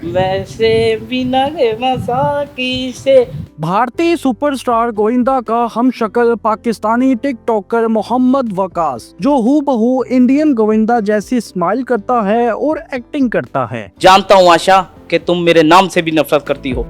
वैसे भी नगे मसाकी से। भारतीय सुपरस्टार गोविंदा का हमशक्ल पाकिस्तानी टिकटॉकर मोहम्मद वकास, जो हूबहू इंडियन गोविंदा जैसी स्माइल करता है और एक्टिंग करता है। जानता हूँ आशा कि तुम मेरे नाम से भी नफरत करती हो।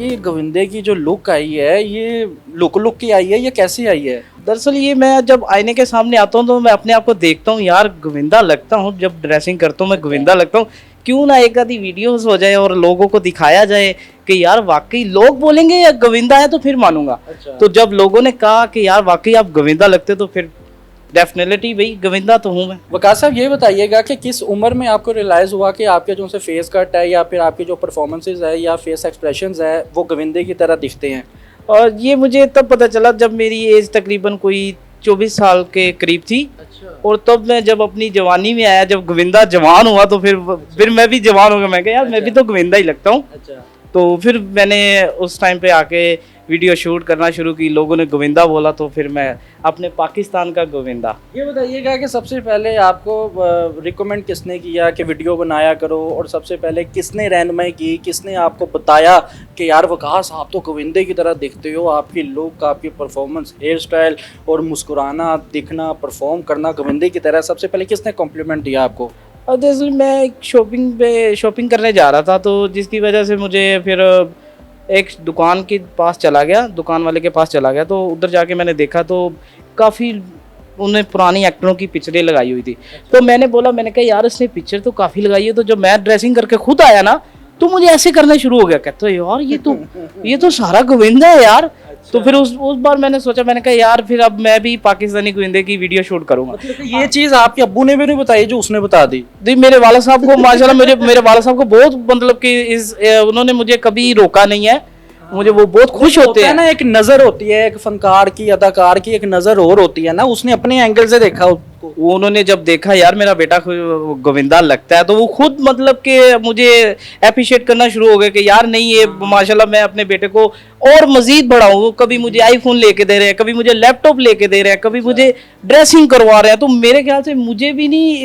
ये गोविंदे की जो लुक आई है, ये लुक की आई है, ये कैसी आई है? दरअसल ये मैं जब आईने के सामने आता हूँ तो मैं अपने आप को देखता हूँ, यार गोविंदा लगता हूँ। जब ड्रेसिंग करता हूँ मैं गोविंदा लगता हूँ। क्यों ना एक आधी वीडियोस हो जाए और लोगों को दिखाया जाए कि यार वाकई, लोग बोलेंगे या गोविंदा है तो फिर मानूंगा। अच्छा। तो जब लोगों ने कहा कि यार वाकई आप गोविंदा लगते, तो फिर डेफिनेटली भाई गोविंदा तो हूँ मैं। वकास साहब, ये बताइएगा कि किस उम्र में आपको रियलाइज़ हुआ कि आपके जो से फेस कट है या फिर आपके जो परफॉर्मेंसेस है या फेस एक्सप्रेशंस है वो गोविंदे की तरह दिखते हैं? और ये मुझे तब पता चला जब मेरी एज तकरीबन कोई 24 साल के करीब थी। अच्छा। और तब मैं जब अपनी जवानी में आया, जब गोविंदा जवान हुआ, तो फिर मैं भी जवान हो गया। मैं कहा यार मैं भी तो गोविंदा ही लगता हूँ। अच्छा। तो फिर मैंने उस टाइम पे आके वीडियो शूट करना शुरू की। लोगों ने गोविंदा बोला तो फिर मैं अपने पाकिस्तान का गोविंदा। ये बताइएगा कि सबसे पहले आपको रिकमेंड किसने किया कि वीडियो बनाया करो, और सबसे पहले किसने रहनुमाई की, किसने आपको बताया कि यार वकास आप तो गोविंदे की तरह दिखते हो, आपकी लुक, आपकी परफॉर्मेंस, हेयर स्टाइल और मुस्कुराना, दिखना, परफॉर्म करना गोविंदे की तरह, सबसे पहले किसने कॉम्प्लीमेंट दिया आपको? और दरअसल मैं एक शॉपिंग करने जा रहा था, तो जिसकी वजह से मुझे फिर एक दुकान के पास चला गया, दुकान वाले के पास चला गया। तो उधर जाके मैंने देखा तो काफ़ी उन्हें पुरानी एक्टरों की पिक्चरें लगाई हुई थी। तो मैंने बोला, मैंने कहा यार इसने पिक्चर तो काफ़ी लगाई है। तो जब मैं ड्रेसिंग करके खुद आया ना, तो मुझे ऐसे करना शुरू हो गया। कहते यार ये तो सारा गोविंदा है यार। तो फिर उस बार मैंने सोचा, मैंने कहा यार फिर अब मैं भी पाकिस्तानी गोविंदे की वीडियो शूट करूंगा। मतलब ये चीज़ आपके अब्बू ने भी नहीं बताई जो उसने बता दी? मेरे वाला साहब को माशाल्लाह, मेरे वाला साहब को बहुत, मतलब कि उन्होंने मुझे कभी रोका नहीं है। मुझे वो बहुत खुश होते हैं ना। एक नजर होती है, एक फनकार की, अदाकार की एक नजर और होती है ना, उसने अपने एंगल से देखा उसको। वो उन्होंने जब देखा यार मेरा बेटा गोविंदा लगता है, तो वो खुद मतलब कि मुझे अप्रिशिएट करना शुरू हो गए कि यार नहीं, ये माशाल्लाह मैं अपने बेटे को और मजीद बढ़ाऊं। कभी मुझे आईफोन लेके दे रहे हैं, कभी मुझे लैपटॉप लेके दे रहे हैं, कभी मुझे ड्रेसिंग करवा रहे हैं। तो मेरे ख्याल से मुझे भी नहीं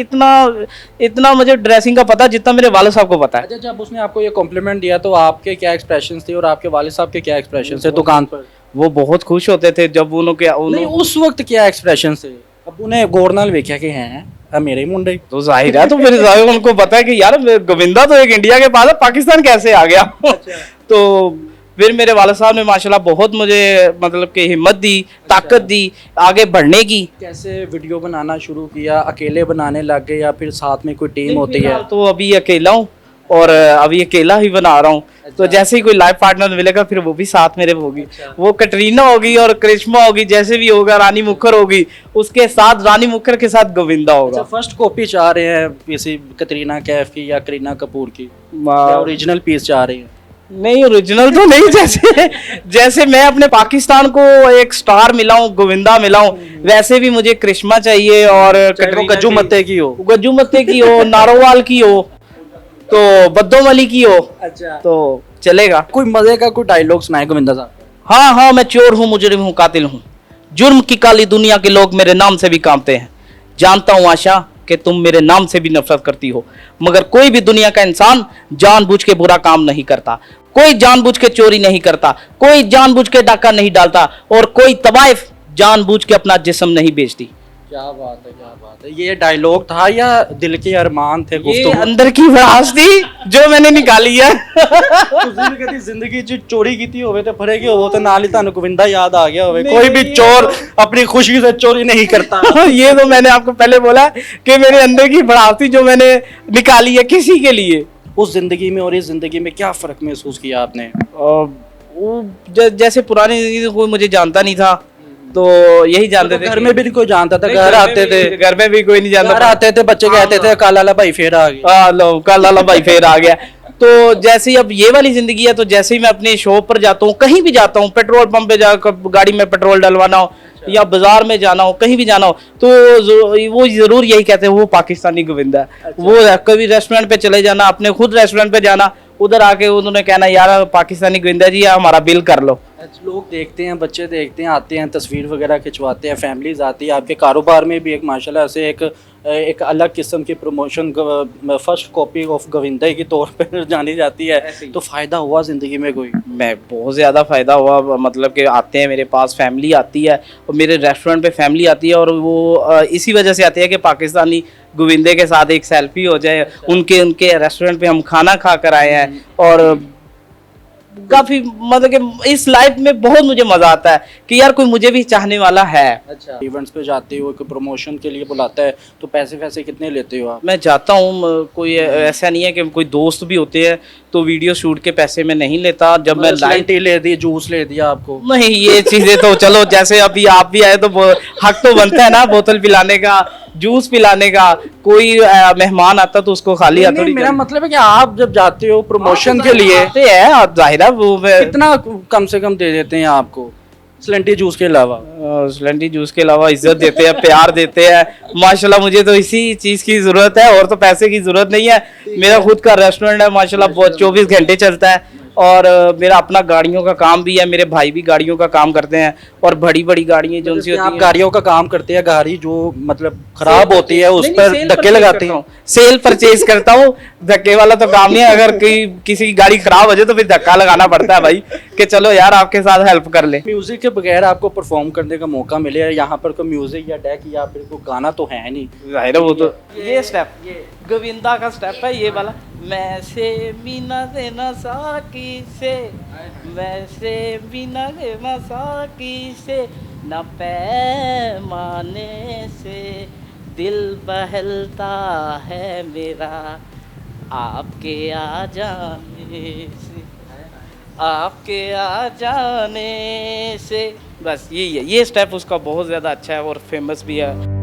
इतना मुझे ड्रेसिंग का पता जितना मेरे वाले साहब को पता है। अच्छा, जब उसने आपको ये कॉम्प्लीमेंट दिया तो आपके क्या एक्सप्रेशन थे और आपके वाले साहब के क्या एक्सप्रेशन थे दुकान पर? वो बहुत खुश होते थे जब नहीं, उस वक्त क्या एक्सप्रेशन थे? अब उन्हें गौर नाल वेख्या कि हैं मेरे ही मुंडे। तो जाहिर है, तो फिर जाहिर उनको पता है कि यार गोविंदा तो एक इंडिया के पास है, पाकिस्तान कैसे आ गया। तो फिर मेरे वाले साहब ने माशाल्लाह बहुत मुझे मतलब कि हिम्मत दी, ताकत दी आगे बढ़ने की। कैसे वीडियो बनाना शुरू किया? अकेले बनाने लग गए या फिर साथ में कोई टीम होती है? तो अभी अकेला हूँ और अभी अकेला ही बना रहा हूँ। तो जैसे ही कोई लाइफ पार्टनर मिलेगा फिर वो भी साथ मेरे होगी। वो कटरीना होगी और करिश्मा होगी, जैसे भी होगा, रानी मुखर होगी, उसके साथ रानी मुखर के साथ गोविंदा होगा। फर्स्ट कॉपी चाह रहे हैं किसी कटरीना कैफ की या करीना कपूर की, ओरिजिनल पीस चाह रहे हैं? नहीं, ओरिजिनल तो नहीं। जैसे मैं अपने पाकिस्तान को एक स्टार मिला हूँ, गोविंदा मिला हूँ, वैसे भी मुझे करिश्मा चाहिए। और गज्जू मत्ते की हो, नारोवाल की हो, तो बद्दोम अली की हो। अच्छा, तो चलेगा। कोई मजे का कोई डायलॉग सुनाए गोविंदा साहब। हाँ, मैं चोर हूँ, मुजरिम हूँ, कातिल हूँ। जुर्म की काली दुनिया के लोग मेरे नाम से भी कांपते हैं। जानता हूँ आशा कि तुम मेरे नाम से भी नफरत करती हो, मगर कोई भी दुनिया का इंसान जानबूझ के बुरा काम नहीं करता। कोई जानबूझ के चोरी नहीं करता, कोई जानबूझ के डाका नहीं डालता, और कोई तवाइफ जानबूझ के अपना जिस्म नहीं बेचती। क्या बात है, क्या बात है। ये डायलॉग था या दिल के अरमान थे? ये अंदर की भड़ास थी जो मैंने निकाली है। जिंदगी च चोरी की होवे ते फरे के होवे ते नाल ही तानु गोविंदा याद आ गया होवे। कोई भी चोर अपनी खुशी से चोरी नहीं करता। ये तो मैंने आपको पहले बोला कि मेरे अंदर की भड़ास थी जो मैंने निकाली है किसी के लिए। उस जिंदगी में और इस जिंदगी में क्या फर्क महसूस किया आपने? जैसे पुरानी जिंदगी कोई मुझे जानता नहीं था, तो यही जानते थे। घर में भी कोई जानता था? घर आते थे, घर में भी कोई नहीं जानता। घर आते थे, बच्चे कहते थे काला ला भाई फेर आ गया। हाँ लो, काला ला भाई फेर आ गया। तो जैसे ही अब ये वाली जिंदगी है, तो जैसे ही मैं अपने शॉप पर जाता हूँ, कहीं भी जाता हूँ, पेट्रोल पंप पे जाकर गाड़ी में पेट्रोल डलवाना हो या बाजार में जाना हो, कहीं भी जाना हो, तो वो जरूर यही कहते हैं वो पाकिस्तानी गोविंदा है। वो कभी रेस्टोरेंट पे चले जाना, अपने खुद रेस्टोरेंट पे जाना, उधर आके उन्होंने कहना यार पाकिस्तानी गोविंदा जी हमारा बिल कर लो। लोग देखते हैं, बच्चे देखते हैं, आते हैं, तस्वीर वगैरह खिंचवाते हैं, फैमिलीज आती है। आपके कारोबार में भी एक माशाल्लाह से एक एक अलग किस्म की promotion first copy of Govinda के तौर पर जानी जाती है, ऐसे ही। तो फ़ायदा हुआ ज़िंदगी में कोई? मैं बहुत ज़्यादा फ़ायदा हुआ, मतलब कि आते हैं मेरे पास, फैमिली आती है और मेरे रेस्टोरेंट पे फैमिली आती है, और वो इसी वजह से आती है कि पाकिस्तानी गोविंदे के साथ एक सेल्फी हो जाए। उनके उनके रेस्टोरेंट पे हम खाना खा कर आए हैं, और काफ़ी मतलब कि इस लाइफ में बहुत मुझे मज़ा आता है कि यार कोई मुझे भी चाहने वाला है। अच्छा, इवेंट्स पे जाते हो, कोई प्रमोशन के लिए बुलाता है तो पैसे वैसे कितने लेते हो आप? मैं जाता हूँ, कोई ऐसा नहीं है कि कोई दोस्त भी होते हैं तो वीडियो शूट के पैसे मैं नहीं लेता। जब मैं लाइव टी ले दी, जूस ले दिया आपको? नहीं, ये चीजें तो चलो, जैसे अभी आप भी आए तो हक तो बनता है ना बोतल पिलाने का, जूस पिलाने का। कोई मेहमान आता तो उसको खाली हाथ थोड़ी मेरा मतलब है कि आप जब जाते हो प्रमोशन के लिए आते हैं, और जाहिर है वो कितना कम से कम दे देते हैं आपको स्लेंटी जूस के अलावा? स्लेंटी जूस के अलावा इज्जत देते हैं, प्यार देते हैं माशाल्लाह। मुझे तो इसी चीज की जरूरत है, और तो पैसे की जरूरत नहीं है। मेरा खुद का रेस्टोरेंट है माशाल्लाह, बहुत 24 घंटे चलता है, और मेरा अपना गाड़ियों का काम भी है। मेरे भाई भी गाड़ियों का काम करते हैं, और बड़ी बड़ी गाड़ियाँ जो सी होती आप हैं। गाड़ियों का काम करते हैं, गाड़ी जो मतलब खराब होती है उस पर सेल धक्के परचेज लगाते करता हैं? हूँ, सेल परचेज करता हूँ। धक्के वाला तो काम नहीं है। अगर किसी की गाड़ी खराब हो जाए तो फिर धक्का लगाना पड़ता है भाई, कि चलो यार आपके साथ हेल्प कर ले। म्यूजिक के बगैर आपको परफॉर्म करने का मौका मिले, यहाँ पर कोई म्यूजिक या डेक या फिर कोई गाना तो है नहीं? जाहिर है वो तो, ये स्टेप, ये गोविंदा का स्टेप है ये वाला। मैं से मीना देना साकी से, मैं से मीना देना साकी से, न पैमाने से दिल बहलता है मेरा, आपके आ जाने से, आपके आ जाने से। बस यही है, ये स्टेप उसका बहुत ज़्यादा अच्छा है और फेमस भी है।